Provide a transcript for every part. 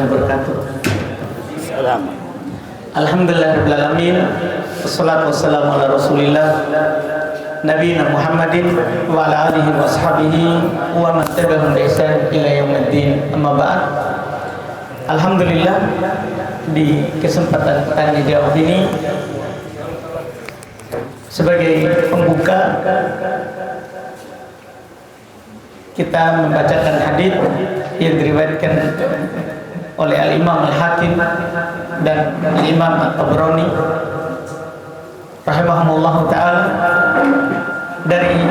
warahmatullahi wabarakatuh. Alhamdulillahirabbil alamin. Wassalatu wassalamu ala Rasulillah Nabiyina Muhammadin wa ala alihi wa ashabihi wa man tabi'ahum bi ihsan ila yaumiddin. Amma ba'd. Alhamdulillah, di kesempatan tanya jawab ini sebagai pembuka kita membacakan hadis yang diriwayatkan oleh Al-Imam Al-Hakim dan Al-Imam At-Tabrani rahimahumullah ta'ala dari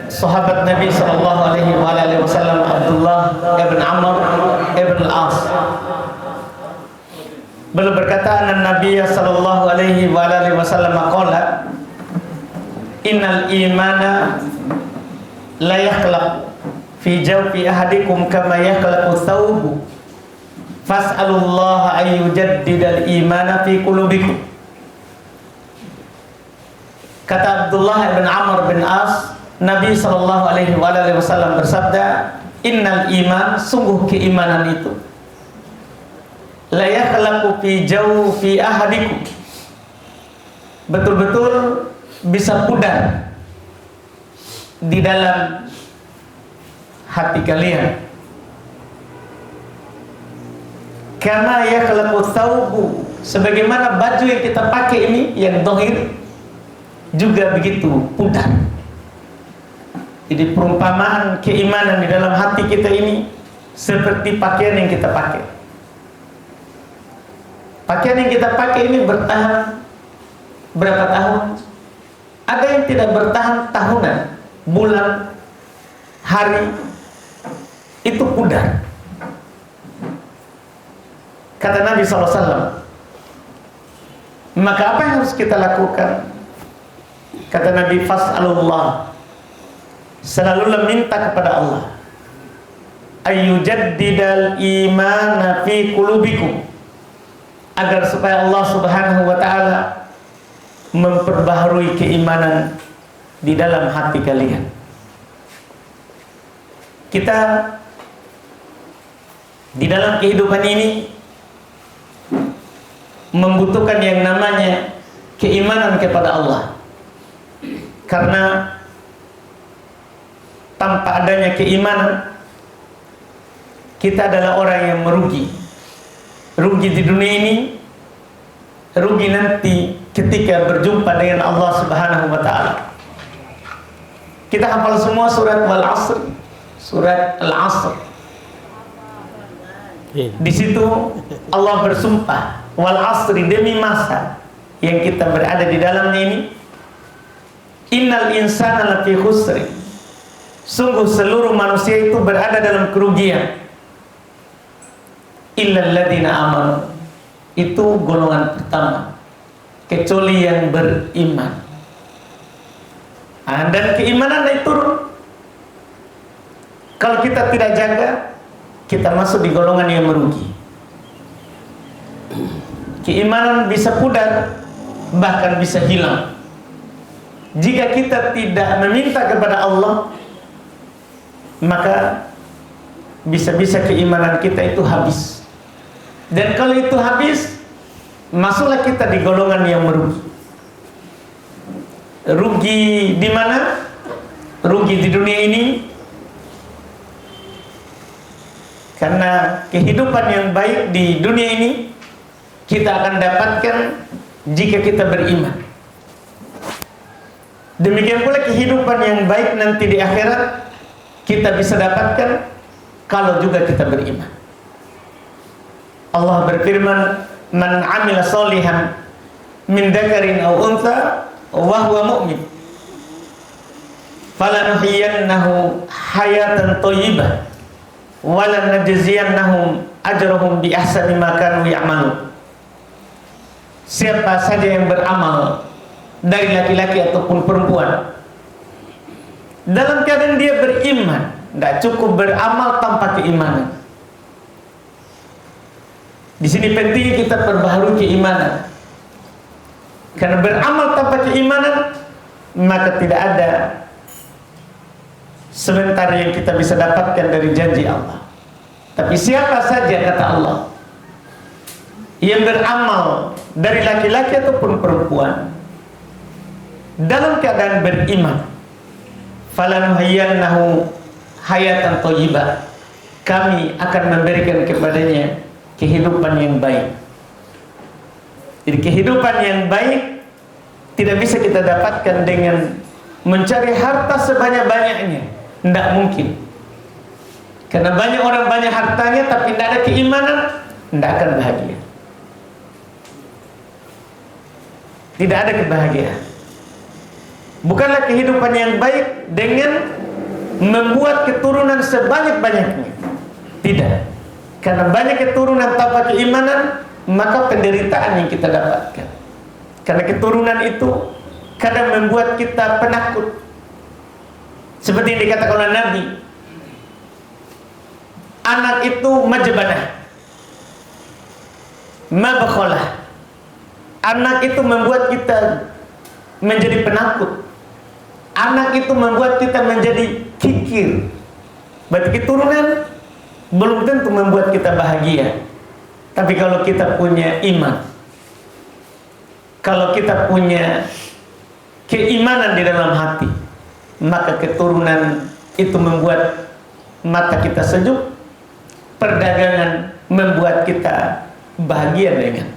sahabat Nabi sallallahu alaihi wasallam Abdullah ibn Amr ibn al-As. Beliau berkata, Nabi sallallahu alaihi wasallam qala, innal imana la yakhlaq fi jawfi ahadikum kama yakhlaqu thawbu fas'alullaha an yujaddidal imana fi qulubikum. Kata Abdullah bin Amr bin As, Nabi sallallahu alaihi wasallam bersabda, innal iman, sungguh keimanan itu, la yakhlaqu fi jawfi ahadikum, betul-betul bisa pudar di dalam hati kalian. Kama yakhlaqu thawbu, sebagaimana baju yang kita pakai ini yang dohir juga begitu pudar. Jadi perumpamaan keimanan di dalam hati kita ini seperti pakaian yang kita pakai. Pakaian yang kita pakai ini bertahan berapa tahun? Ada yang tidak bertahan tahunan, bulan, hari, itu pudar. Kata Nabi SAW, maka apa yang harus kita lakukan? Kata Nabi, fas'alullah, selalu minta kepada Allah, ayyujaddidal imana fi qulubikum, agar supaya Allah subhanahu wa ta'ala memperbaharui keimanan di dalam hati kalian. Kita di dalam kehidupan ini membutuhkan yang namanya keimanan kepada Allah, karena tanpa adanya keimanan kita adalah orang yang merugi. Rugi di dunia ini, rugi nanti ketika berjumpa dengan Allah subhanahu wa ta'ala. Kita hafal semua surat wal asr, surat al-asr. Di situ Allah bersumpah, wal asri, demi masa yang kita berada di dalamnya ini, innal insana lafi khusri, sungguh seluruh manusia itu berada dalam kerugian, illal ladzina amanu, itu golongan pertama, kecuali yang beriman. Dan keimanan itu turun. Kalau kita tidak jaga, kita masuk di golongan yang merugi. Keimanan bisa pudar, bahkan bisa hilang jika kita tidak meminta kepada Allah. Maka bisa-bisa keimanan kita itu habis. Dan kalau itu habis, masuklah kita di golongan yang merugi. Rugi di mana? Rugi di dunia ini, karena kehidupan yang baik di dunia ini kita akan dapatkan jika kita beriman. Demikian pula kehidupan yang baik nanti di akhirat kita bisa dapatkan kalau juga kita beriman. Allah berfirman, man amila sholihan min dzakarin aw untha wa huwa mu'min falanuhyiyannahu hayatan thayyibah wa lanajziyannahum ajrahum bi ahsani ma kanu ya'malun. Siapa saja yang beramal dari laki-laki ataupun perempuan dalam keadaan dia beriman, tidak cukup beramal tanpa keimanan. Di sini penting kita perbaharui keimanan, karena beramal tanpa keimanan maka tidak ada sementara yang kita bisa dapatkan dari janji Allah. Tapi siapa saja, kata Allah, yang beramal dari laki-laki ataupun perempuan dalam keadaan beriman, falanuhayyannahu hayatan thayyibah, kami akan memberikan kepadanya kehidupan yang baik. Jadi kehidupan yang baik tidak bisa kita dapatkan dengan mencari harta sebanyak-banyaknya. Tidak mungkin. Karena banyak orang banyak hartanya tapi tidak ada keimanan, tidak akan bahagia. Tidak ada kebahagiaan. Bukanlah kehidupan yang baik dengan membuat keturunan sebanyak-banyaknya. Tidak. Karena banyak keturunan tanpa keimanan, maka penderitaan yang kita dapatkan. Karena keturunan itu kadang membuat kita penakut. Seperti yang dikatakan oleh Nabi, anak itu majbanah, mabkhalah. Anak itu membuat kita menjadi penakut. Anak itu membuat kita menjadi kikir. Berarti keturunan belum tentu membuat kita bahagia. Tapi kalau kita punya iman, kalau kita punya keimanan di dalam hati, maka keturunan itu membuat mata kita sejuk, perdagangan membuat kita bahagia dengannya.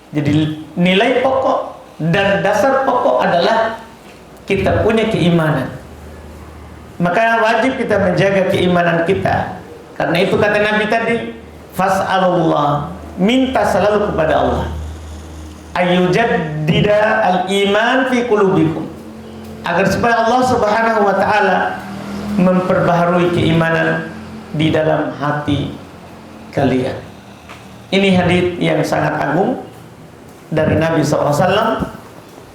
Jadi nilai pokok dan dasar pokok adalah kita punya keimanan. Maka wajib kita menjaga keimanan kita. Karena itu kata Nabi tadi, fas'alullah, minta selalu kepada Allah, ayyujaddida al-iman fi qulubikum, agar supaya Allah Subhanahu wa taala memperbaharui keimanan di dalam hati kalian. Ini hadits yang sangat agung dari Nabi SAW,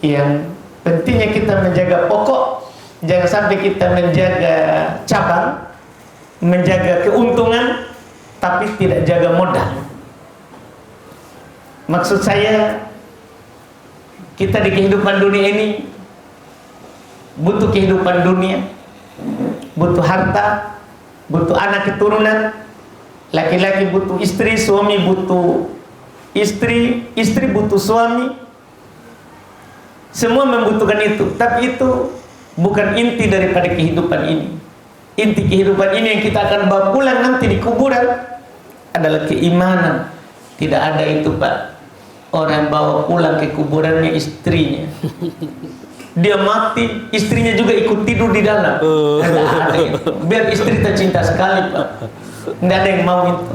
yang pentingnya kita menjaga pokok. Jangan sampai kita menjaga cabang, menjaga keuntungan, tapi tidak jaga modal. Maksud saya, kita di kehidupan dunia ini butuh kehidupan dunia, butuh harta, butuh anak keturunan. Laki-laki butuh istri, suami butuh istri, istri butuh suami. Semua membutuhkan itu, tapi itu bukan inti daripada kehidupan ini. Inti kehidupan ini yang kita akan bawa pulang nanti di kuburan adalah keimanan. Tidak ada itu, Pak. Orang bawa pulang ke kuburannya istrinya. Dia mati, istrinya juga ikut tidur di dalam. Tidak ada itu. Biar istri tercinta sekali, Pak. Tidak ada yang mau itu.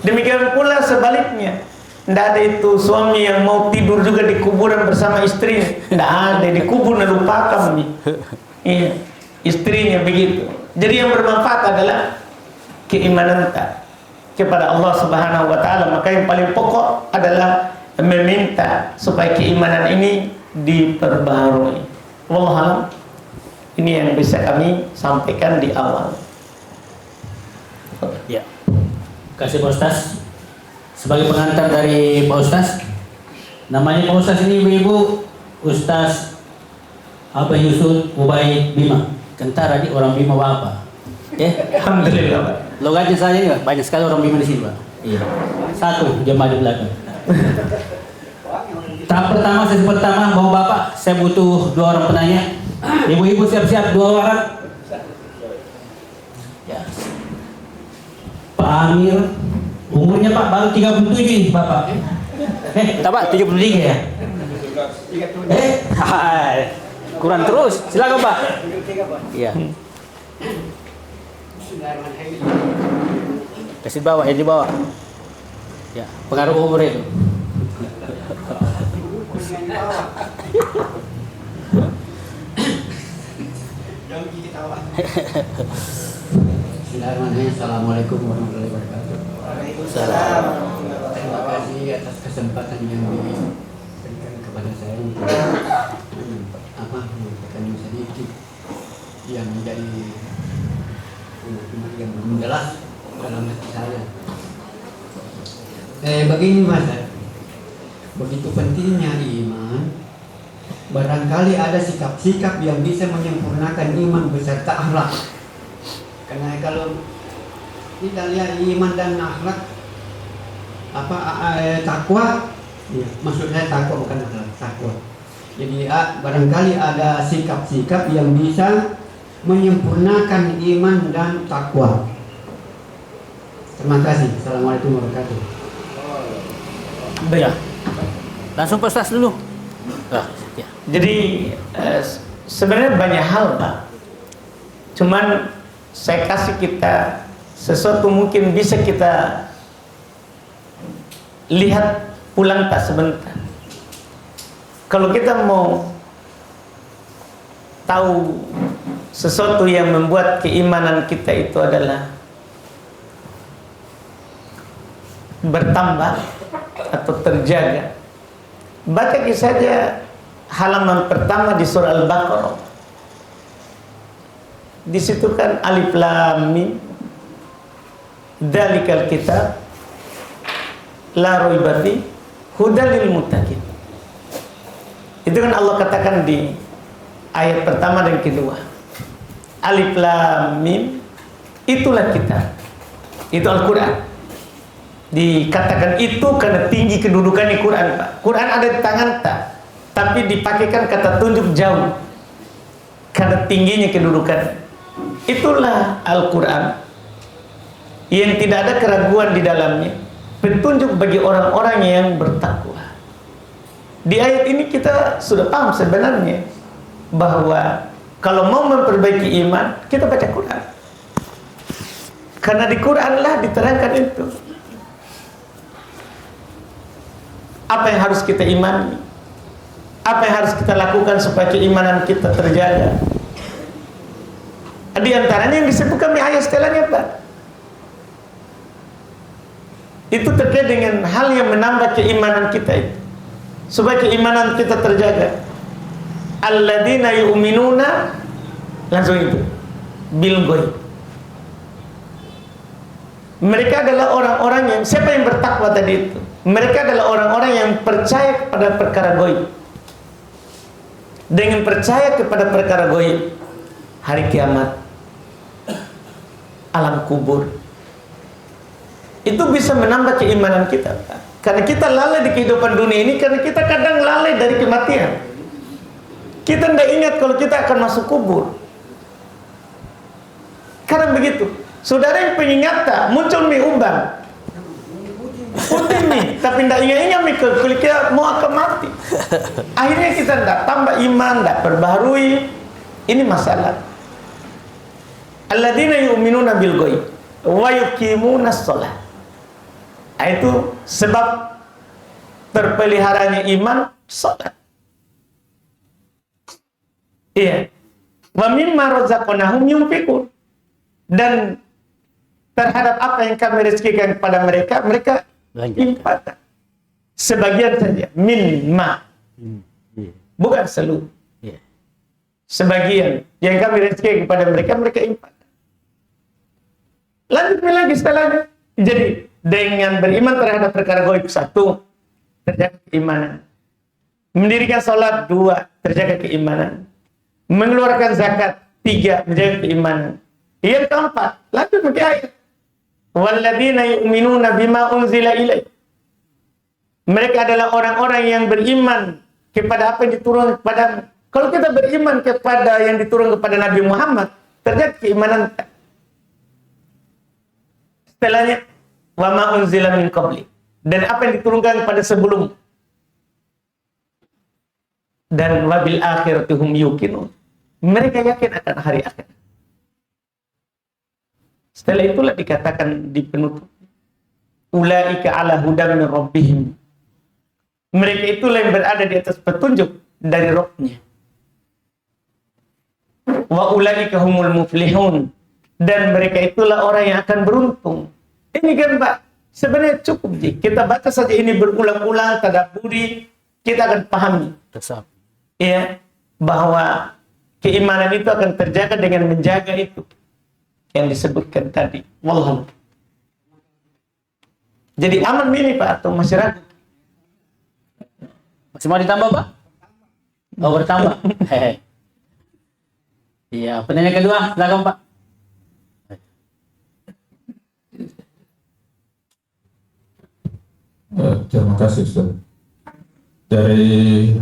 Demikian pula sebaliknya. Tidak ada itu suami yang mau tidur juga di kuburan bersama istrinya. Tidak ada, di kubur lupakan nih. Iya, istrinya begitu. Jadi yang bermanfaat adalah keimanan kita kepada Allah Subhanahu wa taala. Maka yang paling pokok adalah meminta supaya keimanan ini diperbaharui. Wallahualam, ini yang bisa kami sampaikan di awal. Ya. Kasih Pak Ustaz. Sebagai pengantar dari Pak Ustaz, namanya Pak Ustaz ini ibu-ibu, Ustaz apa Yusuf Ubay Bima. Kentara di orang Bima apa? Alhamdulillah, Pak. Logatnya saja nih, Pak. Banyak sekali orang Bima di sini, Pak. Iya. Satu jemaah di belakang. Tahap pertama, sesi pertama, bawa Bapak, saya butuh 2 orang penanya. Ibu-ibu siap-siap 2 orang. Ya. Pak Amir, umurnya Pak baru 37 Bapak. Pak 73 ya? Kurang terus. Silakan Pak. Iya. Kasih bawa, ya di bawah. Ya, pengaruh umur itu. Bismillahirrahmanirrahim. Assalamualaikum warahmatullahi wabarakatuh. Waalaikumsalam. Terima kasih atas kesempatan yang diberikan kepada saya untuk menyampaikan sedikit yang menjadi yang belum jelas dalam hati saya. Begini Mas, begitu pentingnya iman. Barangkali ada sikap-sikap yang bisa menyempurnakan iman beserta akhlak. Karena kalau Tidak lihat iman dan akhlak takwa. Ya, maksud saya takwa bukan akhlak, takwa. Jadi barangkali ada sikap-sikap yang bisa menyempurnakan iman dan takwa. Terima kasih. Assalamualaikum warahmatullahi wabarakatuh. Ya. Langsung Pak Ustaz dulu. Ya. Jadi sebenarnya banyak hal Pak. Cuman saya kasih kita sesuatu mungkin bisa kita lihat pulang tak sebentar. Kalau kita mau tahu sesuatu yang membuat keimanan kita itu adalah bertambah atau terjaga, baca saja halaman pertama di surah Al-Baqarah. Di situ kan alif lam mim, dzalikal kitab la raiba fi hudal lil muttaqin. Itu kan Allah katakan di ayat pertama dan kedua. Alif lam mim, itulah kitab. Itu Al-Qur'an. Dikatakan itu karena tinggi kedudukan di Quran, Pak. Quran ada di tangan tak, tapi dipakaikan kata tunjuk jauh karena tingginya kedudukan. Itulah Al-Quran yang tidak ada keraguan di dalamnya, petunjuk bagi orang-orang yang bertakwa. Di ayat ini kita sudah paham sebenarnya bahwa kalau mau memperbaiki iman, kita baca Quran. Karena di Quranlah diterangkan itu. Apa yang harus kita imani? Apa yang harus kita lakukan supaya keimanan kita terjaga? Di antaranya yang disebutkan di ayat setelahnya, Pak. Itu terkait dengan hal yang menambah keimanan kita itu, supaya keimanan kita terjaga. Alladzina yu'minuna, langsung itu bil ghaib. Mereka adalah orang-orang yang, siapa yang bertakwa tadi itu? Mereka adalah orang-orang yang percaya kepada perkara ghaib. Dengan percaya kepada perkara ghaib, hari kiamat, alam kubur, itu bisa menambah keimanan kita, Pak. Karena kita lalai di kehidupan dunia ini, karena kita kadang lalai dari kematian. Kita tidak ingat kalau kita akan masuk kubur. Karena begitu, saudara yang pengingat tak, muncul mie ubang, putih nih, tapi tidak ingat-ingat mie kalau kita mau akan mati. Akhirnya kita tidak tambah iman, tidak perbaharui. Ini masalah. Alladzina yu'minuna bil ghaib wa yuqimunas shalah. Itu sebab terpeliharanya iman, salat. Iya. Wa mimma razaqnahum yunfiqun. Dan terhadap apa yang kami rezekikan kepada mereka, mereka infakkan. Sebagian saja, mimma. Bukan seluruh. Sebagian yang kami rezekikan kepada mereka, mereka infakkan. Lanjut lagi setelahnya. Jadi dengan beriman terhadap perkara gaib, satu, terjaga keimanan. Mendirikan salat, dua, terjaga keimanan. Mengeluarkan zakat, tiga, menjaga keimanan. Yang keempat, lanjut lagi ayat. Walladzina yu'minuna bima unzila ilaik. Mereka adalah orang-orang yang beriman kepada apa yang diturunkan kepada. Kalau kita beriman kepada yang diturunkan kepada Nabi Muhammad, terjaga keimanan. Setelahnya, wa ma unzila min qabli, dan apa yang diturunkan pada sebelum, dan wabil akhirati hum yuqinun, mereka yakin akan hari akhir. Setelah itulah dikatakan di penutup, ulaika ala hudam min rabbihim, mereka itulah yang berada di atas petunjuk dari Rabb-nya. Wa ulaika humul muflihun, dan mereka itulah orang yang akan beruntung. Ini kan Pak, sebenarnya cukup kita baca saja ini berulang-ulang, tadabburi, kita akan pahami. Iya, bahwa keimanan itu akan terjaga dengan menjaga itu yang disebutkan tadi. Wallahu. Jadi aman ini Pak atau masih ragu? Masih mau ditambah Pak? Oh bertambah. Iya, pertanyaan kedua, silakan Pak. Terima kasih Ustaz. Dari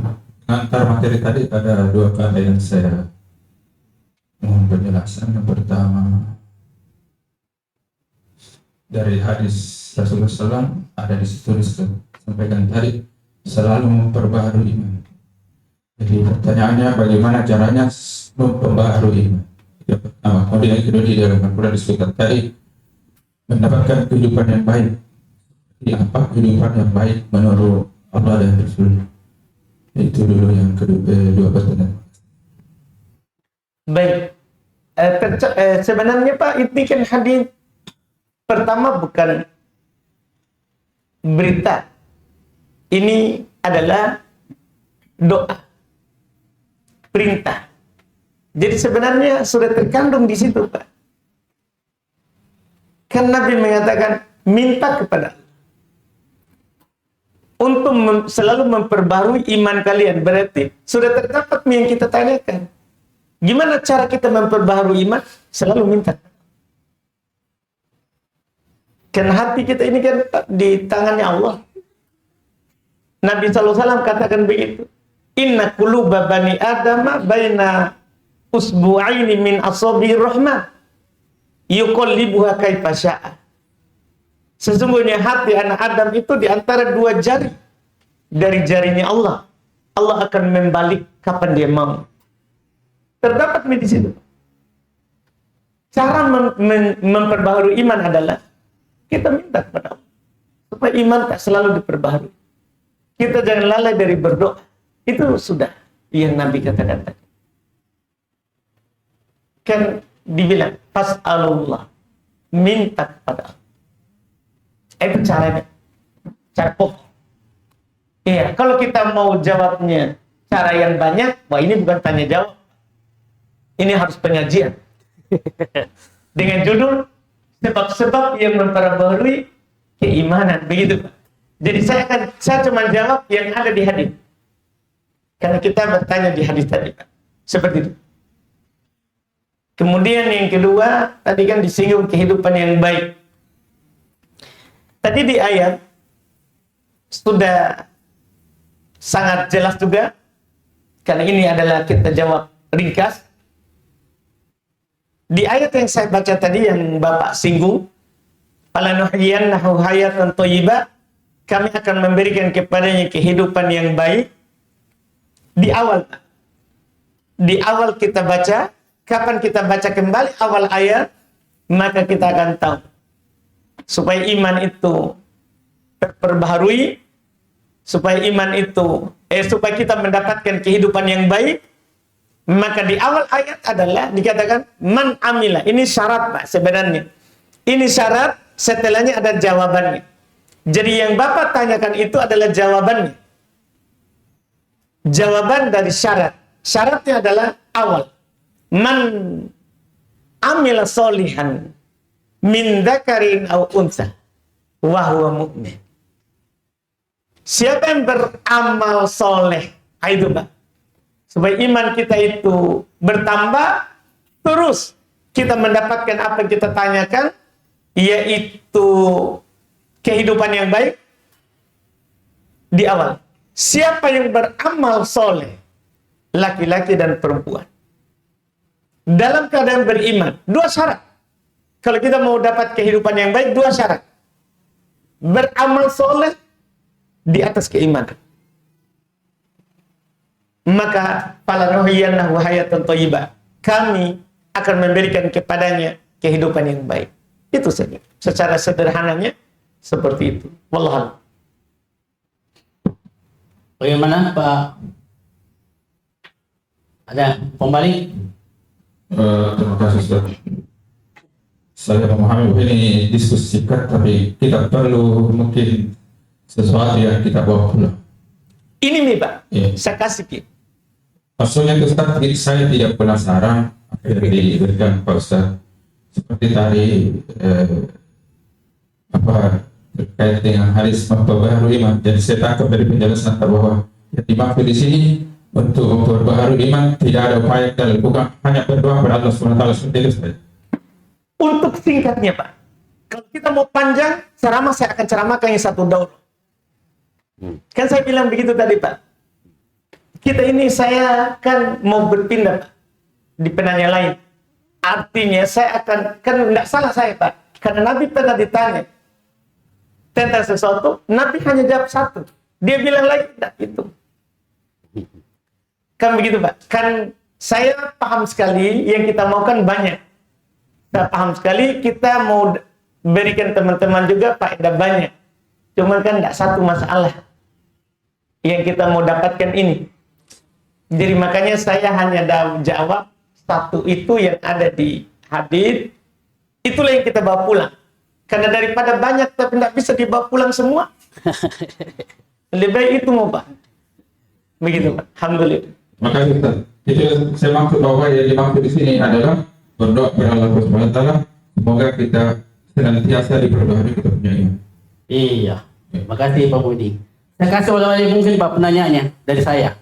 antar materi tadi ada dua kata yang saya mohon penjelasan. Yang pertama dari hadis Rasulullah SAW ada di situ sampaikan tadi selalu memperbaharui iman. Jadi pertanyaannya bagaimana caranya memperbaharui iman? Yang pertama, kemudian yang kedua di dalam Al-Quran disebutkan tadi mendapatkan kehidupan yang baik. Apa kehidupan yang baik menurut Allah dan Rasul? Itu dulu yang kedua, dua pertanyaan. Baik. Sebenarnya Pak, ini kan hadis pertama bukan berita. Ini adalah doa, perintah. Jadi sebenarnya sudah terkandung di situ, Pak. Kan Nabi mengatakan minta kepada Allah untuk selalu memperbarui iman kalian. Berarti sudah terdapat yang kita tanyakan. Gimana cara kita memperbaharui iman? Selalu minta. Kan hati kita ini kan di tangannya Allah. Nabi SAW katakan begitu. Inna quluba bani adama baina usbu'aini min asabi'ir rahman yuqallibuha kaifa sya'a. Sesungguhnya hati anak Adam itu di antara dua jari dari jarinya Allah. Allah akan membalik kapan dia mau. Terdapat di situ. Cara memperbaharui iman adalah kita minta kepada Allah supaya iman tak selalu diperbaharui. Kita jangan lalai dari berdoa. Itu sudah yang Nabi katakan tadi. Kan dibilang fas'alullah, minta kepada Allah. Itu caranya. Cara pokok. Iya, kalau kita mau jawabnya cara yang banyak, wah ini bukan tanya jawab. Ini harus penyajian. Dengan judul sebab-sebab yang memperbaharui keimanan, begitu Pak. Jadi saya cuma jawab yang ada di hadis. Karena kita bertanya di hadis tadi, Pak. Seperti itu. Kemudian yang kedua, tadi kan disinggung kehidupan yang baik. Tadi di ayat sudah sangat jelas juga, karena ini adalah kita jawab ringkas. Di ayat yang saya baca tadi yang Bapak singgung, falanuhyiyannahu hayatan thayyibah, kami akan memberikan kepadanya kehidupan yang baik. Di awal kita baca, kapan kita baca kembali awal ayat, maka kita akan tahu supaya iman itu terperbaharui, supaya iman itu supaya kita mendapatkan kehidupan yang baik, maka di awal ayat adalah dikatakan man amila. Ini syarat Pak sebenarnya. Ini syarat, setelahnya ada jawabannya. Jadi yang Bapak tanyakan itu adalah jawabannya. Jawaban dari syarat. Syaratnya adalah awal. Man amila solihan min dzakarin aw unsa wa huwa mu'min. Siapa yang beramal soleh, itu Pak. Supaya iman kita itu bertambah, terus kita mendapatkan apa yang kita tanyakan, yaitu kehidupan yang baik di awal. Siapa yang beramal soleh, laki-laki dan perempuan, dalam keadaan beriman, dua syarat. Kalau kita mau dapat kehidupan yang baik, dua syarat. Beramal soleh di atas keimanan. Maka falanuhyiyannahu hayatan thayyibah, kami akan memberikan kepadanya kehidupan yang baik. Itu saja. Secara sederhananya seperti itu. Wallahu. Bagaimana Pak? Ada pembalik? Terima kasih Ustaz. Saya memahami ini diskusi singkat, tapi kita perlu mungkin sesuatu yang kita bawa pulang. Ini nih Pak, Ya. saya kasih Ki. Maksudnya Ustaz, saya tidak penasaran apa yang diberikan Pak Ustaz. Seperti tadi terkait dengan hadis memperbaharui iman. Jadi saya tangkap dari penjelasan bahwa yang dimaksud di sini untuk memperbaharui iman tidak ada upaya kita lakukan, hanya berdoa kepada Allah SWT seperti itu saja. Untuk singkatnya Pak, kalau kita mau panjang ceramah, saya akan ceramahkan yang satu daurah. Kan saya bilang begitu tadi Pak. Kita ini saya kan mau berpindah Pak, di penanya lain. Artinya saya akan, kan tidak salah saya Pak. Karena Nabi pernah ditanya tentang sesuatu, Nabi hanya jawab satu. Dia bilang lagi, tidak itu. Kan begitu Pak. Kan saya paham sekali yang kita maukan banyak. Saya paham sekali kita mau berikan teman-teman juga faedah banyak. Cuman kan tidak satu masalah yang kita mau dapatkan ini. Jadi makanya saya hanya jawab satu itu yang ada di hadis. Itulah yang kita bawa pulang. Karena daripada banyak tapi tidak bisa dibawa pulang semua. Lebih baik itu mau Pak. Begitu Pak. Alhamdulillah. Makasih Ustaz. Jadi saya maksud bahwa yang dimaksud di sini adalah berdoa kepada Allah Subhanahu wa taala semoga kita senantiasa diperbaharui kita punya iman. Iya. Makasih Pak Budi. Saya kasih oleh mungkin Pak penanyanya dari saya.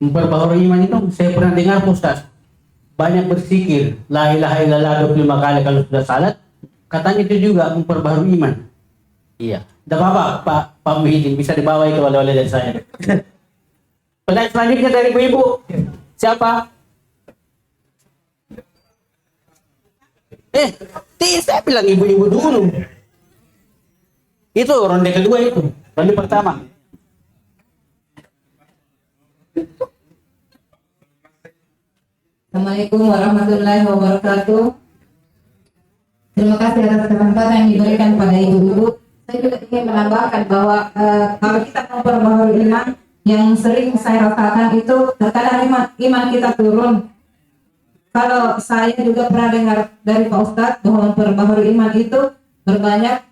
Memperbaharui iman itu saya pernah dengar Pak Ustaz. Banyak bersikir la ilaha illallah 25 kali kalau sudah salat. Katanya itu juga memperbaharui iman. Iya. Tidak apa-apa Pak Muhyiddin bisa dibawa itu oleh dari saya. Pertanyaan selanjutnya dari ibu-ibu. Siapa? Saya bilang ibu-ibu dulu. Itu ronde kedua itu. Ronde pertama. Assalamualaikum warahmatullahi wabarakatuh. Terima kasih atas kesempatan yang diberikan pada ibu-ibu. Saya juga ingin menambahkan bahwa kalau kita memperbaharui iman, yang sering saya rasakan itu terkadang iman kita turun. Kalau saya juga pernah dengar dari Pak Ustadz bahwa memperbaharui iman itu berbanyak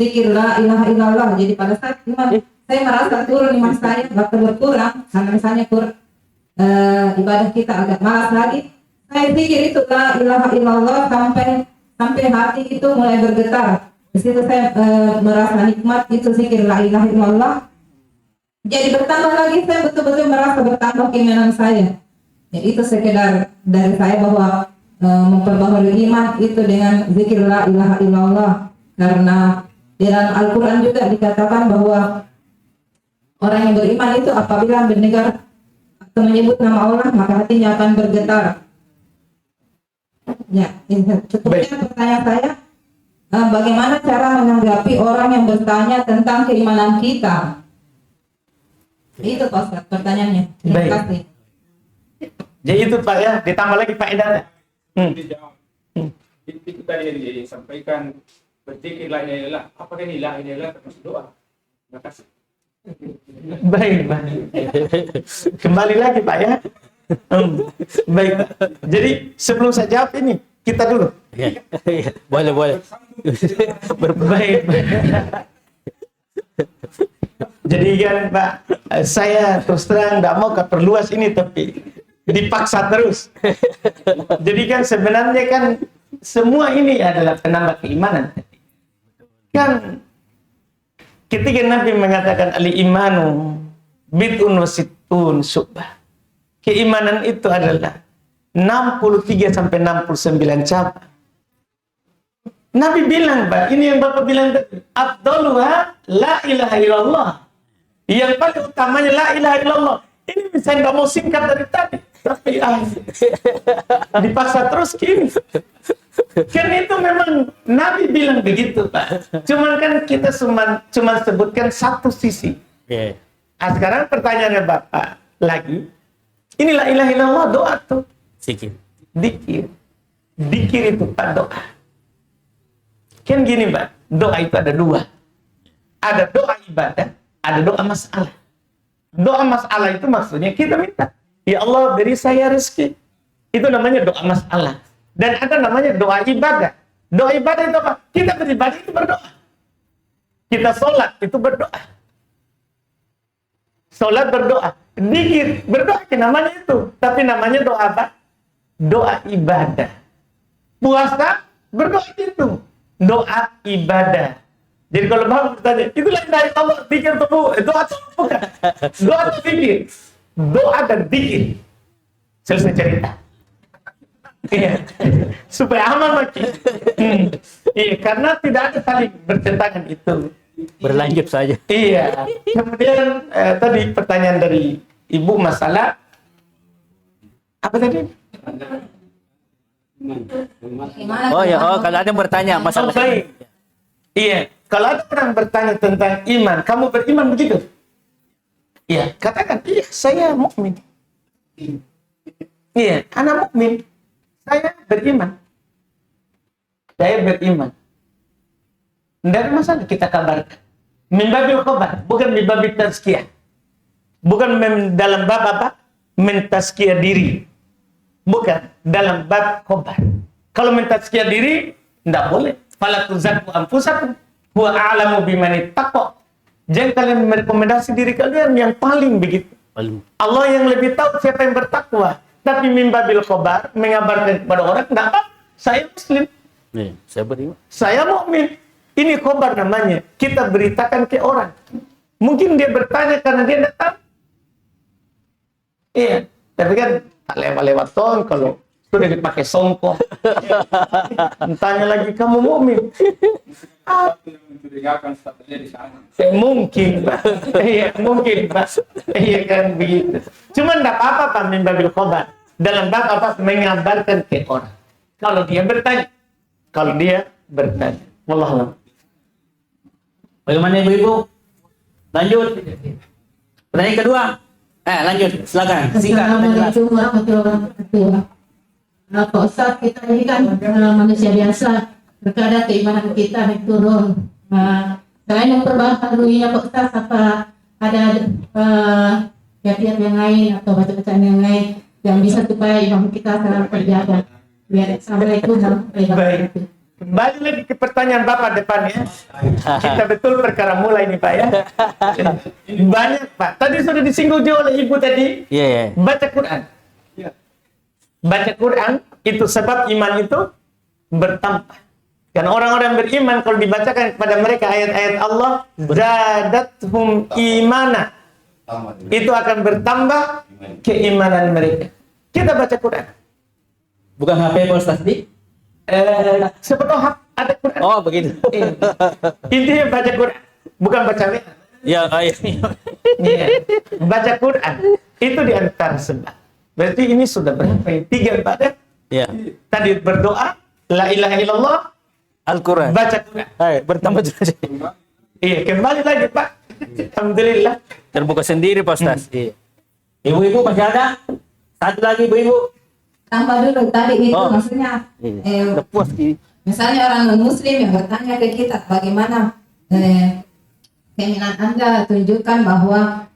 zikir la ilaha illallah. Jadi pada saat iman saya merasa turun iman saya, waktu berkurang karena misalnya ibadah kita agak malas lagi, saya pikir itu la ilaha illallah sampai hati itu mulai bergetar. Di situ saya merasa nikmat itu zikir la ilaha illallah. Jadi bertambah lagi saya betul-betul merasa bertambah keimanan saya. Ya, itu sekedar dari saya bahwa memperbaharui iman itu dengan zikir la ilaha illallah. Karena di dalam Al-Quran juga dikatakan bahwa orang yang beriman itu apabila mendengar atau menyebut nama Allah maka hatinya akan bergetar. Ya, cukupnya pertanyaan saya, bagaimana cara menanggapi orang yang bertanya tentang keimanan kita? Itu Pak Ustaz pertanyaannya. Terima kasih. Jadi itu Pak ya, ditambah lagi faedahnya. Itu tadi yang disampaikan berzikir la ilaha illallah. Apakah ini la ilaha illallah termasuk doa? Terima kasih. Baik. Kembali lagi Pak ya. Baik Pak. Jadi sebelum saya jawab ini, kita dulu. Boleh. Baik. Jadi kan Pak, saya terus terang tidak mau perluas ini tapi dipaksa terus. Jadi kan sebenarnya kan semua ini adalah penambah keimanan. Kan ketika Nabi mengatakan al-imanu bid'un wa sittun syu'bah. Keimanan itu adalah 63 sampai 69 cabang. Nabi bilang, Pak, ini yang Bapak bilang tadi, afdaluha la ilaha illallah. Yang paling utamanya la ilaha illallah. Ini saya nggak mau singkat dari tadi, tapi dipaksa terus gini. Kan itu memang Nabi bilang begitu, Pak. Cuman kan kita cuma sebutkan satu sisi. Sekarang pertanyaannya Bapak lagi, ini la ilaha illallah doa tuh. Dikir itu Pak doa. Kan gini Pak, doa itu ada dua. Ada doa ibadah, ada doa masalah. Doa masalah itu maksudnya kita minta, ya Allah beri saya rezeki. Itu namanya doa masalah. Dan ada namanya doa ibadah. Doa ibadah itu apa? Kita beribadah itu berdoa. Kita sholat itu berdoa. Sholat berdoa. Dikir berdoa namanya itu. Tapi namanya doa apa? Doa ibadah. Puasa berdoa itu. Doa ibadah. Jadi kalau Bapak bertanya, itulah dari Allah, zikir itu doa atau bukan? Doa atau zikir? Doa dan zikir. Selesai cerita. Iya. Supaya aman lagi. Iya, karena tidak ada saling bertentangan itu. Berlanjut saja. Iya. Kemudian tadi pertanyaan dari Ibu masalah apa tadi? Oh ya, kalau ada yang bertanya masalah. Oh, baik. Iya, kalau ada orang bertanya tentang iman, kamu beriman begitu? Iya, katakan, iya, saya mukmin. Iya, anak mukmin. Saya beriman. Saya beriman. Tidak ada masalah kita kabarkan. Min babil khabar, bukan min babil tazkiyah. Bukan dalam bab apa? Mentazkiyah diri. Bukan dalam bab khabar. Kalau mentazkiyah diri, tidak boleh. Fala tuzakku anfusakum huwa a'lamu bimani taqwa. Jangan kalian merekomendasi diri kalian yang paling begitu. Allah yang lebih tahu siapa yang bertakwa. Tapi min babil khabar, mengabarkan kepada orang, tidak apa, saya muslim. Nih, saya beriman. Saya mukmin. Ini khabar namanya. Kita beritakan ke orang. Mungkin dia bertanya karena dia tidak tahu. Iya, tapi kan tak lewat-lewat ton kalau sudah dipakai songkok. Tanya lagi, kamu mukmin? Mungkin, Pak. Iya, mungkin, Pak. Iya kan begitu. Cuman tidak apa-apa, Pak, min babil khabar. Dalam bab apa? Mengabarkan ke orang. Kalau dia bertanya. Kalau dia bertanya. Wallahualam. Bagaimana Ibu-ibu? Lanjut. Pertanyaan kedua. Lanjut. Silakan. Singkat. Assalamualaikum warahmatullahi wabarakatuh. Pak Ustaz, kita ini kan manusia biasa. Terkadang keimanan kita naik turun. Selain memperbaharuinya Pak Ustaz, apa ada kajian yang lain atau bacaan yang lain yang bisa supaya iman kita selalu terjaga? Assalamualaikum warahmatullahi wabarakatuh. Kembali lagi ke pertanyaan Bapak depan ya. Kita betul perkara mulai nih Pak ya. Banyak Pak. Tadi sudah disinggung juga oleh Ibu tadi. Iya. Baca Quran. Baca Quran itu sebab iman itu bertambah. Dan orang-orang beriman kalau dibacakan kepada mereka ayat-ayat Allah, zadathum imana. Itu akan bertambah keimanan mereka. Kita baca Quran. Bukan HP Pak Ustaz di? Seperti ada Quran. Oh, begitu. Intinya baca Quran, bukan baca WA. Ya, Iya. Baca Quran itu di antara sebab. Berarti ini sudah berapa ya? 3 ibadah. Iya. Tadi berdoa, la ilaha illallah, Al-Quran. baca Quran. Bertambah juga. Iya, kembali lagi Pak. Alhamdulillah. Terbuka sendiri Pak Ustaz. Iya. Ibu-ibu masih ada? Satu lagi Ibu-ibu. Tambah dulu tadi itu Oh. maksudnya Udah puas ini. misalnya orang non-muslim yang bertanya ke kita bagaimana keinginan Anda tunjukkan bahwa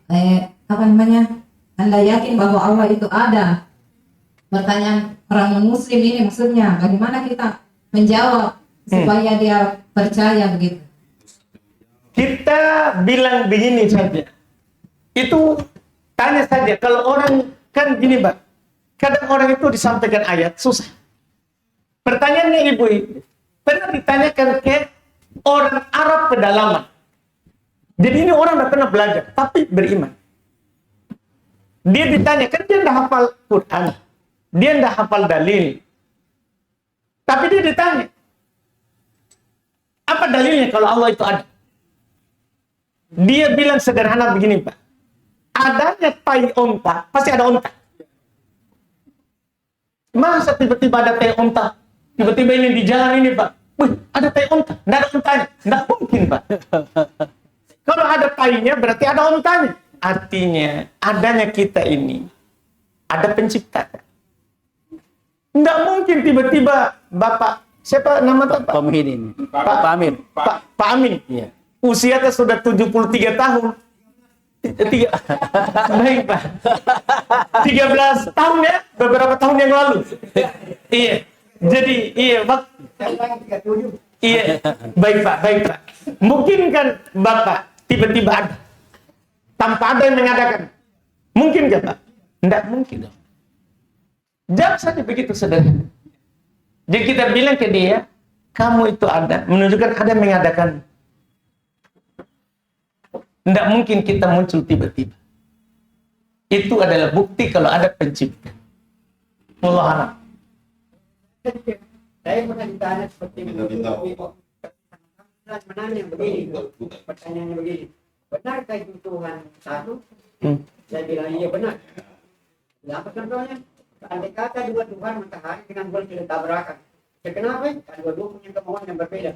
apa namanya Anda yakin bahwa Allah itu ada. Pertanyaan orang non-muslim ini maksudnya bagaimana kita menjawab supaya dia percaya begitu. Kita bilang begini saja. Itu tanya saja. Kalau orang kan gini Pak. Kadang orang itu disampaikan ayat susah. Pertanyaannya Ibu pernah ditanyakan ke orang Arab pedalaman. Jadi ini orang tidak pernah belajar, tapi beriman. Dia ditanya, kan dia tidak hafal Quran, dia tidak hafal dalil. Tapi dia ditanya, apa dalilnya kalau Allah itu ada? Dia bilang sederhana begini Pak, adanya tai onta, pasti ada onta. Masa tiba-tiba ada tai onta? Tiba-tiba ini di jalan ini Pak, wih ada tai onta, tidak ada ontanya, tidak mungkin Pak. Kalau ada tainya berarti ada ontanya. Artinya adanya kita ini ada pencipta. Tidak mungkin tiba-tiba Bapak siapa nama Bapak? Pak Amin ini. Pak Amin. Pak Amin. Iya. Usianya sudah 73 tahun. Baik Pak. 13 tahun ya, beberapa tahun yang lalu. Iya. Jadi iya Pak. Iya. Baik Pak. Mungkin kan Bapak tiba-tiba ada tanpa ada yang mengadakan. Mungkin nggak Pak? Tidak mungkin. Jawab saja begitu sederhana. Jadi kita bilang ke dia, kamu itu ada, menunjukkan ada yang mengadakan. Tidak mungkin kita muncul tiba-tiba. Itu adalah bukti kalau ada pencipta. Allah. Saya pernah ditanya seperti itu. Ustaz menanya begini, pertanyaannya begini, benarkah itu Tuhan satu? Saya bilang iya benar. Ya, apa contohnya? Andai kata dua Tuhan matahari dengan bulan tidak tabrakan. Ya, kenapa? Kan dua-dua punya kemauan yang berbeda.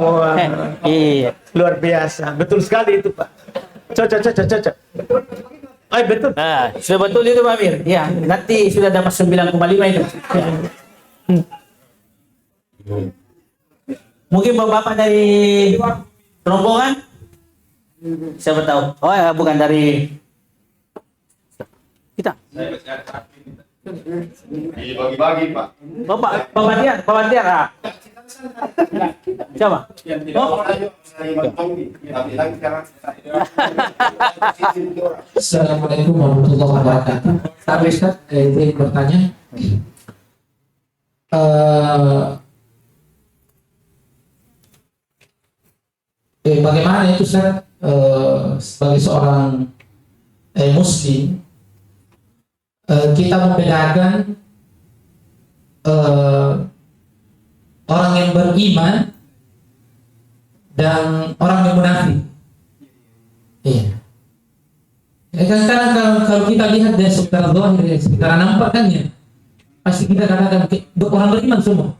Wah, Iya. luar biasa. Betul sekali itu, Pak. Cocok. Oh, betul. Nah, sudah betul itu Pak Amir. Ya, nanti sudah dapat 9,5 itu. Mungkin bapak dari rombongan? Siapa tahu? Oh ya, bukan dari kita. Dibagi-bagi, Pak. Bapak Tiar. Ah. Coba. Oh. Assalamualaikum warahmatullahi wabarakatuh. Pak Ustaz, saya ingin bertanya, bagaimana itu Ustaz, sebagai seorang Muslim, kita membedakan orang yang beriman dan orang yang munafik. Iya. Ya kan sekarang kalau kita lihat dari sekitar zahir, sekitar nampak kan ya, pasti kita katakan orang beriman semua.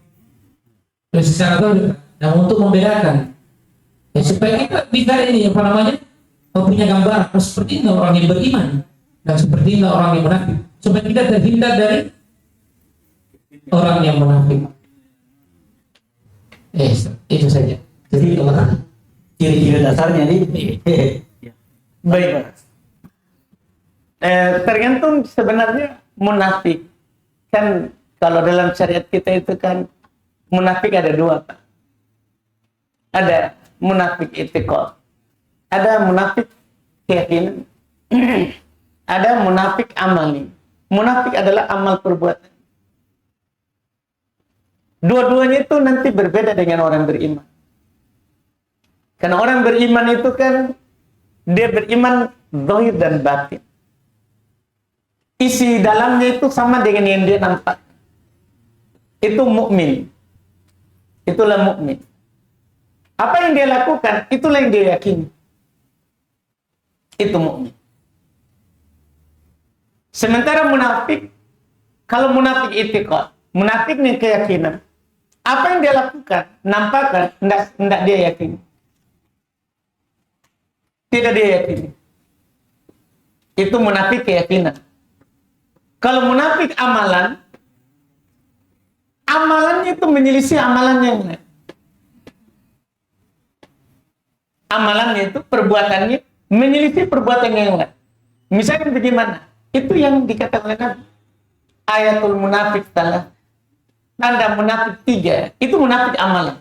Dari secara zahir. Nah, untuk membedakan, ya, supaya kita bisa ini apa namanya, punya gambaran seperti ini orang yang beriman dan seperti ini orang yang munafik, supaya kita terhindar dari orang yang munafik. Itu saja. Jadi Ciri-ciri dasarnya nih. Baik. Tergantung sebenarnya munafik. Kan kalau dalam syariat kita itu kan munafik ada dua, Pak. Ada munafik i'tiqad. Ada munafik keyakinan. Ada munafik amali. Munafik adalah amal perbuatan. Dua-duanya itu nanti berbeda dengan orang beriman. Karena orang beriman itu kan dia beriman zahir dan batin. Isi dalamnya itu sama dengan yang dia nampak. Itu mukmin. Itulah mukmin. Apa yang dia lakukan, itulah yang dia yakini. Itu mukmin. Sementara munafik, kalau munafik i'tiqad, munafiknya keyakinan. Apa yang dia lakukan, nampakkan, tidak dia yakini. Tidak dia yakini. Itu munafik keyakinan. Kalau munafik amalan, amalannya itu menyelisih amalannya yang lain. Amalannya itu, perbuatannya menyelisih perbuatan yang lain. Misalnya bagaimana? Itu yang dikatakan oleh Nabi. Ayatul munafik salah. Tanda munafik 3. Itu munafik amalan.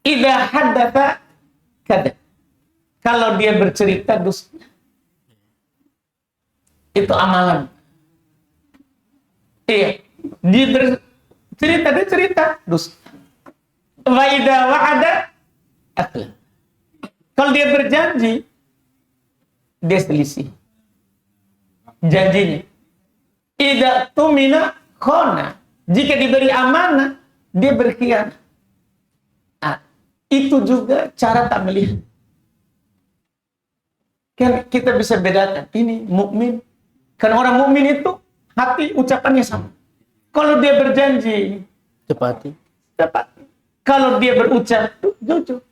Idza haddatsa kadzab. Kalau dia bercerita dusta. Itu amalan. Iya. Dia bercerita dusta. Wa idza wa'ada akhlaf. Kalau dia berjanji, dia selisih janjinya. Idza tumina khana. Jika diberi amanah, dia berkhianat. Itu juga cara tak melihat. Kan kita bisa bedakan ini mukmin. Kan orang mukmin itu hati ucapannya sama. Kalau dia berjanji, Tepati. tepat. Kalau dia berucap, jujur.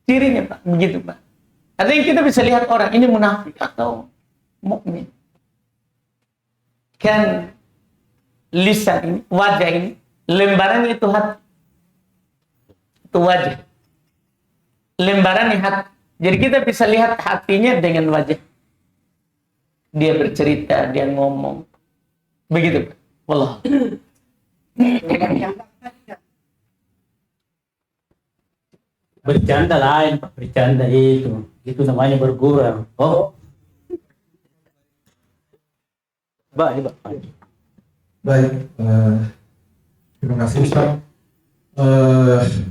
Cirinya, Pak, begitu, Pak. Artinya kita bisa lihat orang ini munafik atau mukmin. Kan lisan ini, wajah ini, lembarannya itu hati. Itu wajah. Lembarannya hati. Jadi kita bisa lihat hatinya dengan wajah. Dia bercerita, dia ngomong. Begitu, Pak. Wallah. Bercanda lain, Pak. Bercanda itu. Itu namanya bergurau. Oh. Baik. Baik, terima kasih Ustaz.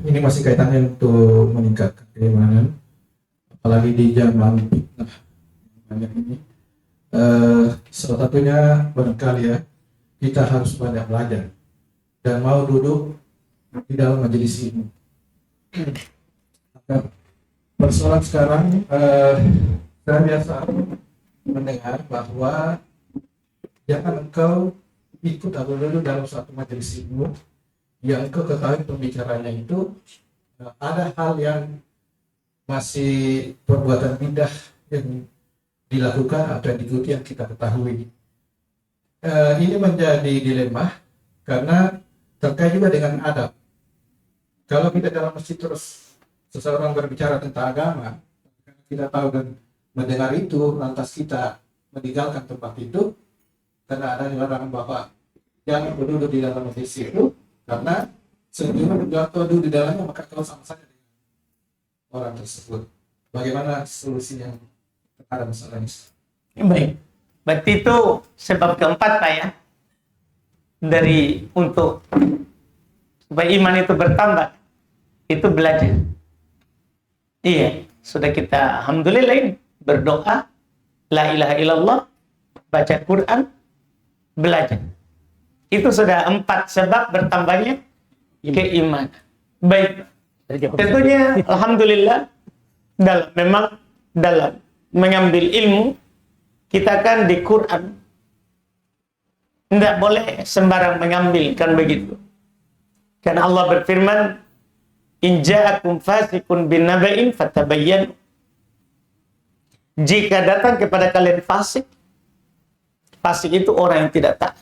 Ini masih kaitannya untuk meningkatkan keimanan, apalagi di zaman fitnah banyak ini. Salah satunya barangkali ya, kita harus banyak belajar dan mau duduk di dalam majelis ilmu. Nah, persoalan sekarang saya biasa mendengar bahwa jangan engkau ikut atau duduk dalam suatu majelis ilmu yang engkau ketahui pembicaranya itu ada hal yang masih perbuatan bidah yang dilakukan atau yang diikuti yang kita ketahui. Ini menjadi dilema karena terkait juga dengan adab. Kalau kita dalam masjid terus seseorang berbicara tentang agama, kita tahu dan mendengar itu, lantas kita meninggalkan tempat itu karena ada larangan bahwa jangan berduduk di dalam majelis itu, karena sejujurnya kalau duduk di dalamnya maka kau sama saja dengan orang tersebut. Bagaimana solusi yang terhadap masalah ini? Baik, berarti itu sebab keempat Pak ya, dari untuk supaya iman itu bertambah, itu belajar. Iya, sudah kita alhamdulillah ini berdoa, la ilaha illallah, baca Quran, belajar. Itu sudah 4 sebab bertambahnya keimanan. Baik, tentunya alhamdulillah dalam mengambil ilmu kita kan di Quran tidak boleh sembarang mengambil, kan begitu. Karena Allah berfirman, in ja'akum fasiqun binaba'in fatabayyanu. Jika datang kepada kalian fasik itu orang yang tidak taat,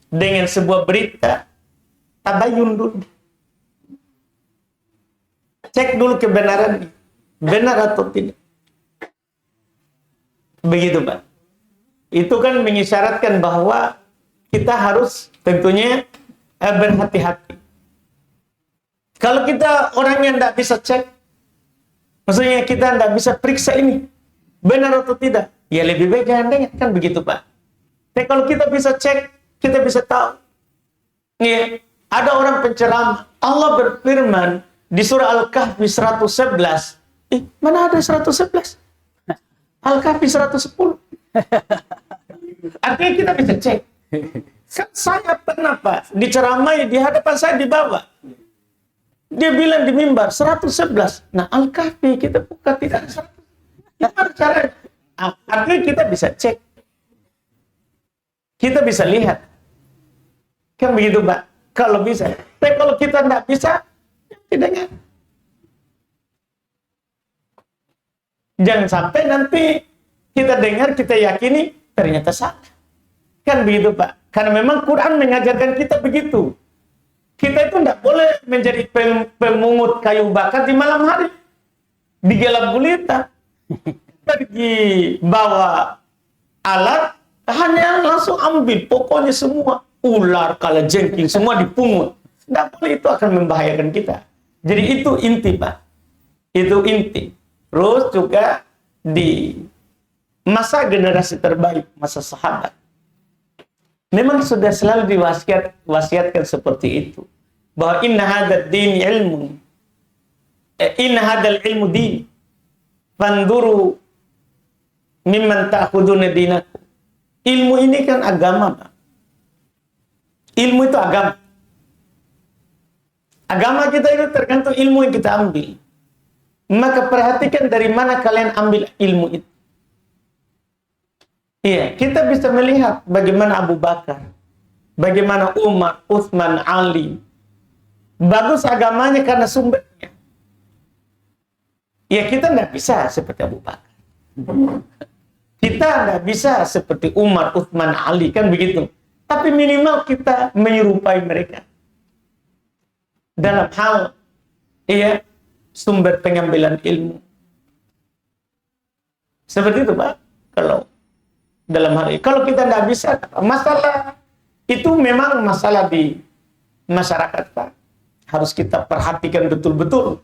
dengan sebuah berita, tabayyun dulu. Cek dulu kebenarannya, benar atau tidak. Begitu Pak. Itu kan mengisyaratkan bahwa kita harus tentunya berhati-hati. Kalau kita orang yang tidak bisa cek, maksudnya kita tidak bisa periksa ini benar atau tidak, ya lebih baik jangan dengar, kan begitu Pak. Tapi kalau kita bisa cek, kita bisa tahu. Ya, ada orang penceramah, Allah berfirman di surah Al-Kahfi 111. Mana ada 111? Al-Kahfi 110. Artinya kita bisa cek. Kan saya pernah Pak diceramai di hadapan saya di bawah. Dia bilang di mimbar 111. Nah Al-Kahfi kita buka tidak 100. Gimana caranya? Artinya kita bisa cek. Kita bisa lihat. Kan begitu Pak. Kalau bisa. Tapi kalau kita tidak bisa, tidak dengar. Jangan sampai nanti kita dengar, kita yakini, ternyata salah. Kan begitu Pak. Karena memang Quran mengajarkan kita begitu. Kita itu tidak boleh menjadi pemungut kayu bakar di malam hari. Di gelap gulita. Pergi bawa alat, hanya langsung ambil. Pokoknya semua. Ular, kalajengking, semua dipungut. Tidak boleh, itu akan membahayakan kita. Jadi itu inti Pak. Itu inti. Terus juga di masa generasi terbaik, masa sahabat, memang sudah selalu diwasiatkan seperti itu, bahwa inna hadzal din ilmun, inna hadzal ilmu din, fanduru mimman ta'khuduna dinakum. Ilmu ini kan agama Pak. Ilmu itu agama. Agama kita itu tergantung ilmu yang kita ambil. Maka perhatikan dari mana kalian ambil ilmu itu. Iya, kita bisa melihat bagaimana Abu Bakar, bagaimana Umar, Utsman, Ali. Bagus agamanya karena sumbernya. Ya kita tidak bisa seperti Abu Bakar. Kita tidak bisa seperti Umar, Utsman, Ali, kan begitu. Tapi minimal kita menyerupai mereka. Dalam hal sumber pengambilan ilmu. Seperti itu Pak. Kalau dalam hal ini, kalau kita tidak bisa, masalah itu memang masalah di masyarakat Pak. Harus kita perhatikan betul-betul.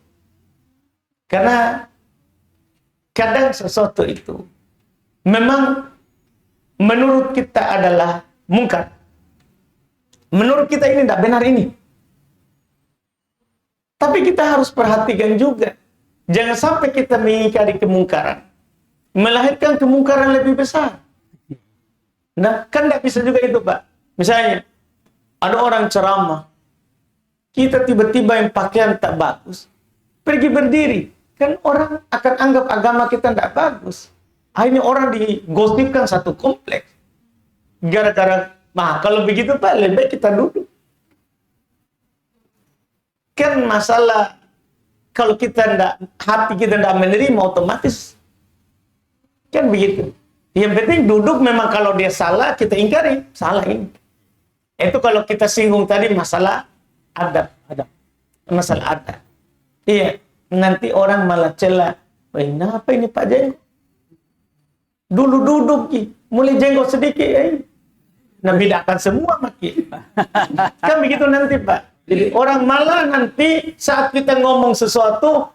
Karena kadang sesuatu itu memang menurut kita adalah mungkar. Menurut kita ini tidak benar ini. Tapi kita harus perhatikan juga. Jangan sampai kita mengingkari kemungkaran, melahirkan kemungkaran lebih besar. Nah, kan tidak bisa juga itu Pak. Misalnya, ada orang ceramah, kita tiba-tiba yang pakaian tak bagus, pergi berdiri, kan orang akan anggap agama kita tidak bagus. Akhirnya orang digosipkan satu kompleks. Gara-gara, nah kalau begitu Pak, lebih baik kita duduk. Kan masalah, kalau kita hati kita tidak menerima, otomatis kan begitu. Yang penting duduk, memang kalau dia salah, kita ingkari, salah ini. Itu kalau kita singgung tadi masalah adab. Masalah adab. Iya, nanti orang malah celah. Kenapa ini Pak Jenggot? Dulu duduk, mulai jenggot sedikit. Nah, bedakan semua maki. Kan begitu nanti Pak. Jadi orang malah nanti saat kita ngomong sesuatu,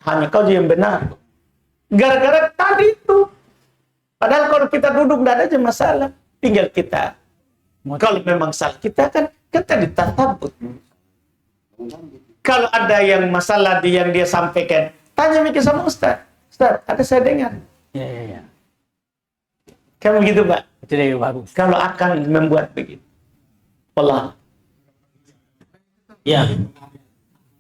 hanya kau yang benar. Gara-gara tadi itu. Padahal kalau kita duduk tidak ada aja masalah. Tinggal kita. Kalau memang salah kita kan kita ditataput. Kalau ada yang masalah yang dia sampaikan, tanya mikir sama Ustaz. Ustaz, ada saya dengar. Ya. Kan begitu Pak. Itu dia bagus. Kalau akan membuat begitu. Allah. Ya.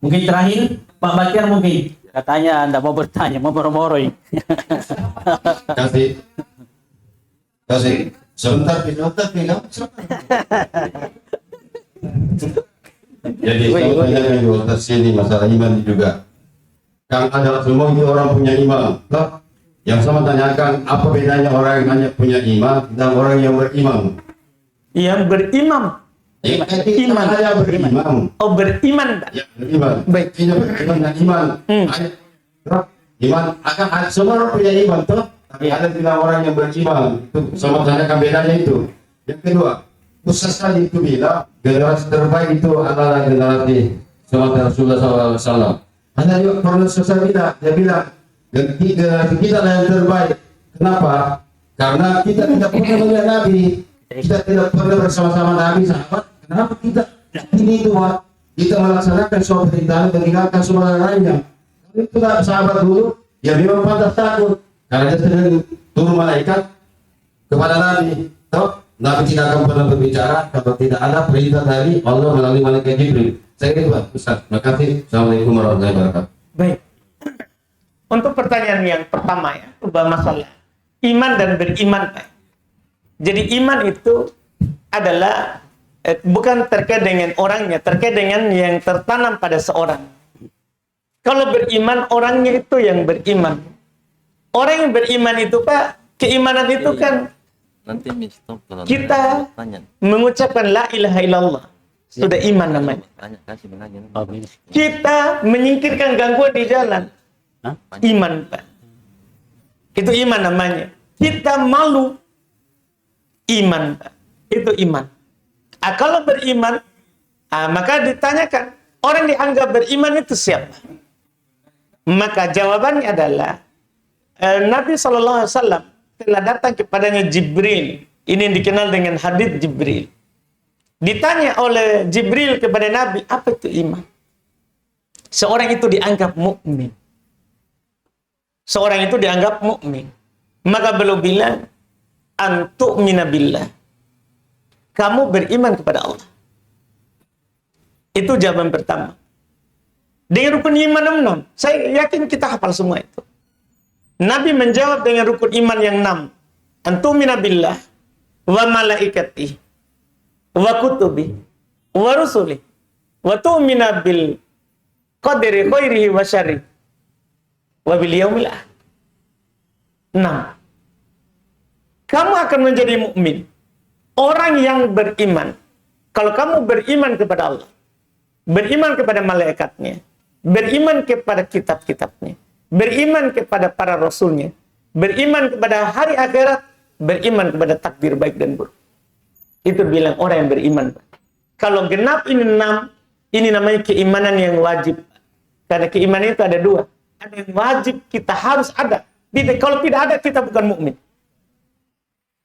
Mungkin terakhir Pak Bakir mungkin. Katanya Anda mau bertanya, mau moro-moro ini. Kasih. Sebentar. Jadi saya tanyakan juga atas sini masalah iman juga. Kan ada semua itu orang punya iman. Toh? Yang sama tanyakan apa bedanya orang yang hanya punya iman dan orang yang beriman. Yang berimam. Iman hanya beriman. Oh, beriman Pak. Ya, beriman. Baik. Ini beriman dan iman. Iman akan semua orang punya iman toh. Tapi ada bilang orang yang beriman itu sama tanyakan bedanya itu. Yang kedua, Ustaz tadi itu bilang generasi terbaik itu adalah generasi Rasulullah SAW. Hanya juga pernah Ustaz bilang, dia bilang generasi kita adalah yang terbaik. Kenapa? Karena kita tidak pernah melihat Nabi, kita tidak pernah bersama-sama Nabi sahabat. Kenapa kita ini dua kita melaksanakan semua perintah, meninggalkan semua lainnya? Kalau itu sahabat dulu, ya memang pantas takut. Karena dia sering turun malaikat kepada Nabi. Nabi tidak akan pernah berbicara kalau tidak ada perintah dari Allah melalui malaikat Jibril. Saya kira Pak Ustaz. Terima kasih. Assalamualaikum warahmatullahi wabarakatuh. Baik. Untuk pertanyaan yang pertama ya, masalah iman dan beriman Pak. Jadi iman itu adalah bukan terkait dengan orangnya, terkait dengan yang tertanam pada seorang. Kalau beriman, orangnya itu yang beriman. Orang yang beriman itu Pak, keimanan itu kan kita mengucapkan la ilaha illallah. Sudah iman namanya. Kita menyingkirkan gangguan di jalan. Iman Pak. Itu iman namanya. Kita malu. Iman Pak. Itu iman. Kalau beriman, maka ditanyakan, orang dianggap beriman itu siapa? Maka jawabannya adalah Nabi SAW telah datang kepadanya Jibril. Ini yang dikenal dengan hadits Jibril. Ditanya oleh Jibril kepada Nabi, apa itu iman? Seorang itu dianggap mukmin. Seorang itu dianggap mukmin. Maka beliau bilang, antu'mina billah. Kamu beriman kepada Allah. Itu jawaban pertama. Dengan rukun iman 6. Saya yakin kita hafal semua itu. Nabi menjawab dengan rukun iman yang 6. Antu'mina billah wa malaikatihi wa kutubihi wa rusulihi wa tu'mina bil qadri khairihi wa syarrihi wa bil yaumil akhir. 6. Kamu akan menjadi mukmin. Orang yang beriman. Kalau kamu beriman kepada Allah, beriman kepada malaikatnya, beriman kepada kitab-kitabnya, beriman kepada para rasulnya, beriman kepada hari akhirat, beriman kepada takdir baik dan buruk. Itu bilang orang yang beriman. Kalau genap ini 6, ini namanya keimanan yang wajib. Karena keimanan itu ada 2. Ada yang wajib, kita harus ada. Kalau tidak ada, kita bukan mukmin.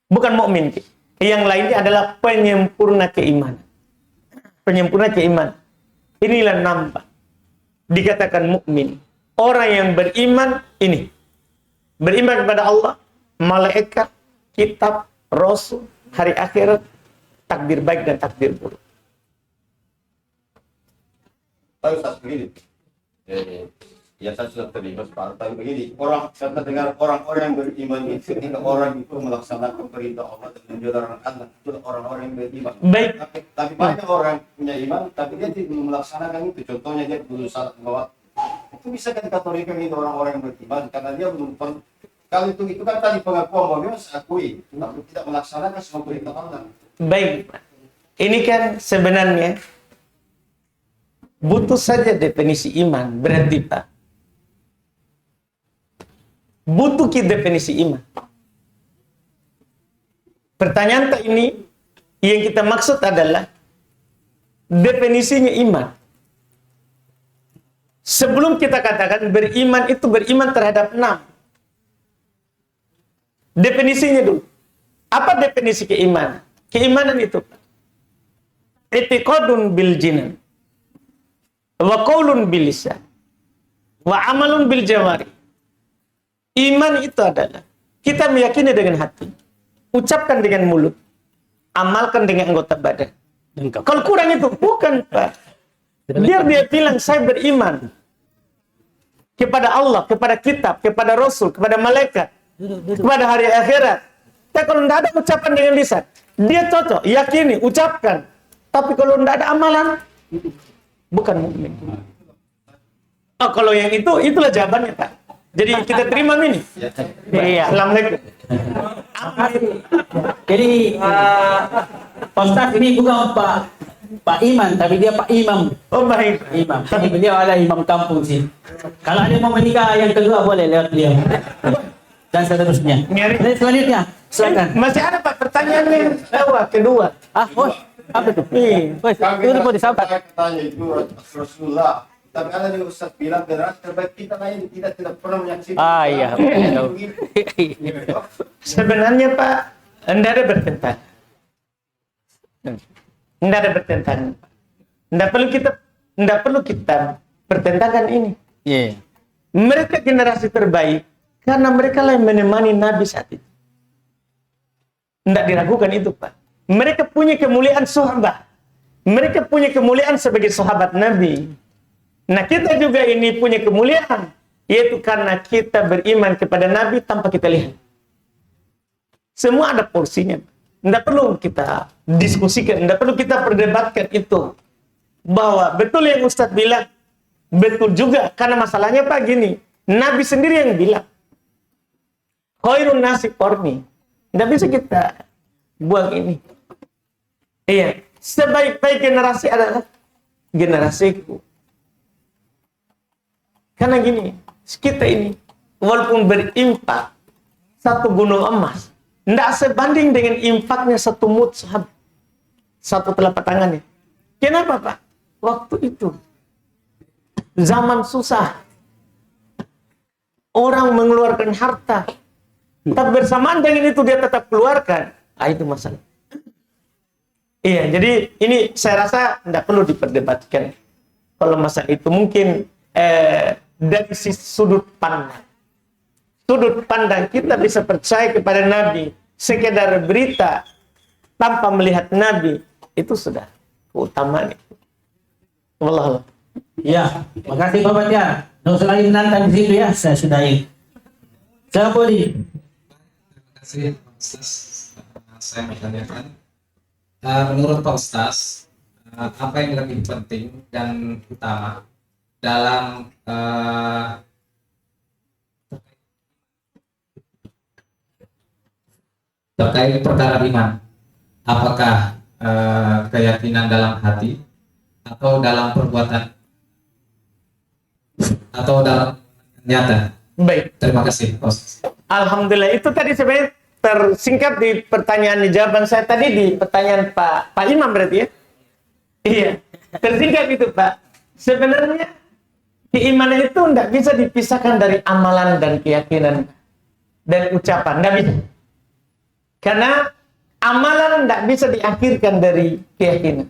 Bukan mukmin. Yang lainnya adalah penyempurna keimanan. Penyempurna keimanan. Inilah nampak. Dikatakan mukmin. Orang yang beriman ini. Beriman kepada Allah, malaikat, kitab, rasul, hari akhirat, takdir baik dan takdir buruk. Tapi Ustaz begini. Ya saya sudah terlibat Pak, tapi begini, saya dengar orang-orang yang beriman itu ketika orang itu melaksanakan perintah Allah dan menjalankan Allah, itu orang-orang yang beriman. Baik. Tapi banyak orang punya iman, tapi dia tidak melaksanakan itu. Contohnya dia belum salat bahwa itu bisa kan dikategorikan itu orang-orang yang beriman karena dia belum kalau itu kan tadi pengakuan bahwa dia harus akui, tapi tidak melaksanakan semua perintah Allah. Baik. Ini kan sebenarnya butuh saja definisi iman, berarti Pak. Butuh definisi iman. Pertanyaan tak ini yang kita maksud adalah definisinya iman. Sebelum kita katakan beriman itu beriman terhadap 6. Definisinya dulu. Apa definisi keimanan? Keimanan itu i'tiqadun bil jinan wa qaulun bil lisan wa amalun bil jawari. Iman itu adalah kita meyakini dengan hati, ucapkan dengan mulut, amalkan dengan anggota badan. Kalau kurang itu bukan Pak. Biar dia bilang saya beriman kepada Allah, kepada kitab, kepada Rasul, kepada malaikat, kepada hari akhirat. Tapi kalau tidak ada ucapan dengan lisan, dia cocok, yakini, ucapkan. Tapi kalau tidak ada amalan, bukan mukmin. Oh, kalau yang itulah jawabannya Pak. Jadi kita terima ini. Iya. Assalamualaikum. Jadi Pak Ustaz ini bukan Pak Iman, tapi dia Pak Imam. Oh baik. Imam. Jadi beliau adalah imam kampung sih. Kalau ada mau menikah yang kedua boleh lewat beliau. Dan seterusnya. Dan selanjutnya, silakan. Masih ada Pak pertanyaan kedua. Apa tuh? Itu mau disampaikan. Saya tanya itu Rasulullah. Tapi ada juga Ustaz bilang generasi terbaik kita lain kita tidak pernah menyaksikan. Iya. Sebenarnya Pak, tidak ada bertentangan. Tidak ada bertentangan. Tidak perlu kita pertentangkan ini. Iya. Mereka generasi terbaik karena mereka lah yang menemani Nabi saat itu. Tidak diragukan itu Pak. Mereka punya kemuliaan sahabat. Mereka punya kemuliaan sebagai sahabat Nabi. Nah kita juga ini punya kemuliaan, yaitu karena kita beriman kepada Nabi tanpa kita lihat. Semua ada porsinya. Tidak perlu kita diskusikan, tidak perlu kita perdebatkan itu. Bahwa betul yang Ustadz bilang, betul juga. Karena masalahnya Pak gini, Nabi sendiri yang bilang, khairun nasi qarni. Tidak bisa kita buang ini. Iya, sebaik-baik generasi adalah generasiku. Karena gini, kita ini walaupun berimpak satu gunung emas, tidak sebanding dengan infaknya satu mud sahabat, satu telapak tangannya. Kenapa Pak? Waktu itu zaman susah, orang mengeluarkan harta, tapi bersamaan dengan itu dia tetap keluarkan. Itu masalah. Iya, jadi ini saya rasa tidak perlu diperdebatkan. Kalau masalah itu mungkin dari sudut pandang. Sudut pandang kita bisa percaya kepada Nabi. Sekedar berita tanpa melihat Nabi, itu sudah keutamaan itu. Wallah. Ya, makasih Bapak ya. Nggak usah lagi menantang di situ ya, saya sudahi. Saya boleh. Terima kasih Pak Ustaz. Saya mau tanyakan, menurut Pak Ustaz, apa yang lebih penting dan utama dalam terkait perkara iman? Apakah keyakinan dalam hati atau dalam perbuatan atau dalam nyata? Baik. Terima kasih Pak Ustaz. Alhamdulillah, itu tadi sebenarnya tersingkat di pertanyaan jawaban saya tadi di pertanyaan Pak Imam berarti ya? Iya, tersingkat itu Pak. Sebenarnya keimanan itu tidak bisa dipisahkan dari amalan dan keyakinan dan ucapan, tidak bisa. Karena amalan tidak bisa diakhirkan dari keyakinan.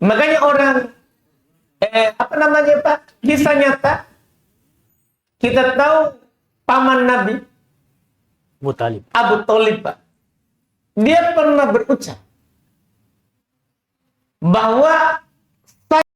Makanya orang apa namanya Pak? Kisah nyata. Kita tahu paman Nabi Abu Thalib Pak. Dia pernah berucap bahwa